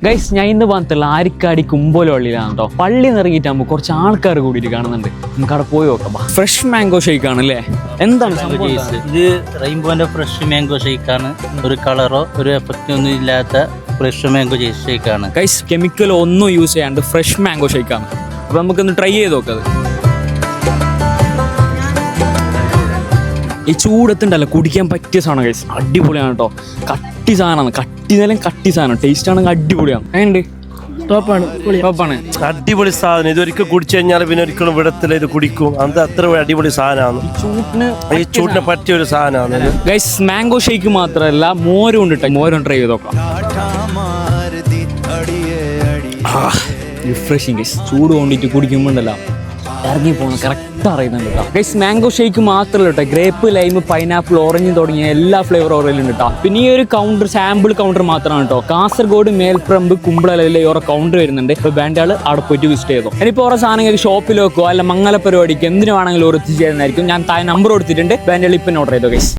Guys ഞാൻ ഇന്ന് പറഞ്ഞിട്ടുള്ള ആരിക്കാടി കുമ്പോല പള്ളിയിലാണ് കേട്ടോ. പള്ളി നിറങ്ങിയിട്ടാകുമ്പോൾ കുറച്ച് ആൾക്കാർ കൂടിയിട്ട് കാണുന്നുണ്ട്. നമുക്ക് അവിടെ പോയി നോക്കാം. ഫ്രഷ് മാംഗോ ഷേക്ക് ആണ് അല്ലേ? എന്താണ് ഇത് റെയിൻബോന്റെ ഫ്രഷ് മാംഗോ ഷേക്കാണ്. ഒരു കളറോ ഒരു എഫക്റ്റ് ഒന്നും ഇല്ലാത്ത ഫ്രഷ് മാംഗോ ഷേക്കാണ്. ഗൈസ് കെമിക്കൽ ഒന്നും യൂസ് ചെയ്യാണ്ട് ഫ്രഷ് മാംഗോ ഷേക്കാണ്. അപ്പോൾ നമുക്കൊന്ന് ട്രൈ ചെയ്ത് നോക്കാം. ഈ ചൂടത്തുണ്ടല്ലോ കുടിക്കാൻ പറ്റിയ സാധനം ഗൈസ്, അടിപൊളിയാണ് കേട്ടോ. കട്ടി സാധനമാണ്, കട്ടി സാധനം. ടേസ്റ്റ് ആണെങ്കിൽ അടിപൊളിയാണ്. എങ്ങനെയുണ്ട്? ടോപ്പാണ്. അടിപൊളി സാധനം. ഇതൊരിക്കൽ കുടിച്ചു കഴിഞ്ഞാൽ പിന്നെ ഒരിക്കലും വിടത്തില്ല, ഇത് കുടിക്കും. അത് അത്ര അടിപൊളി സാധനമാണ്. ഈ ചൂട്ടിന് പറ്റിയ ഒരു സാധനമാണ് ഗൈസ്. മാംഗോ ഷേക്ക് മാത്രമല്ല, മോരും ഉണ്ട്. മോരും ട്രൈ ചെയ്ത് നോക്കാം. Refreshing guys. ചൂട് കൊണ്ടിട്ട് കുടിക്കുമ്പോണ്ടല്ലോ ഇറങ്ങി പോകുന്നത് കറക്റ്റ് അറിയുന്നുണ്ട് കേട്ടോ. ഗൈസ് മാംഗോ ഷേക്ക് മാത്രമല്ല കേട്ടോ, ഗ്രേപ്പ്, ലൈം, പൈനാപ്പിൾ, ഓറഞ്ച് തുടങ്ങിയ എല്ലാ ഫ്ലേവർ ഓറയിലുണ്ട് കേട്ടോ. പിന്നെ ഈ ഒരു കൗണ്ടർ സാമ്പിൾ കൗണ്ടർ മാത്രമാണ് കേട്ടോ. കാസർഗോഡ്, മേൽപ്രമ്പ്, കുമ്പളയിലെ ഓരോ കൗണ്ടർ വരുന്നുണ്ട്. ഇപ്പോൾ വേണ്ട ആൾ അവിടെ പോയിട്ട് വിസിറ്റ് ചെയ്തോ. ഇനിയിപ്പോൾ ഓരോ സാധനങ്ങൾ ഷോപ്പിൽ വെക്കോ അല്ല മംഗല പരിപാടിക്ക് എന്തിനു വേണമെങ്കിലും ഓരോ എത്തിച്ചേരുന്നതായിരിക്കും. ഞാൻ താഴെ നമ്പർ കൊടുത്തിട്ടുണ്ട്. വേണ്ട ആൾ ഇപ്പം ഓർഡർ ചെയ്തോ ഗൈസ്.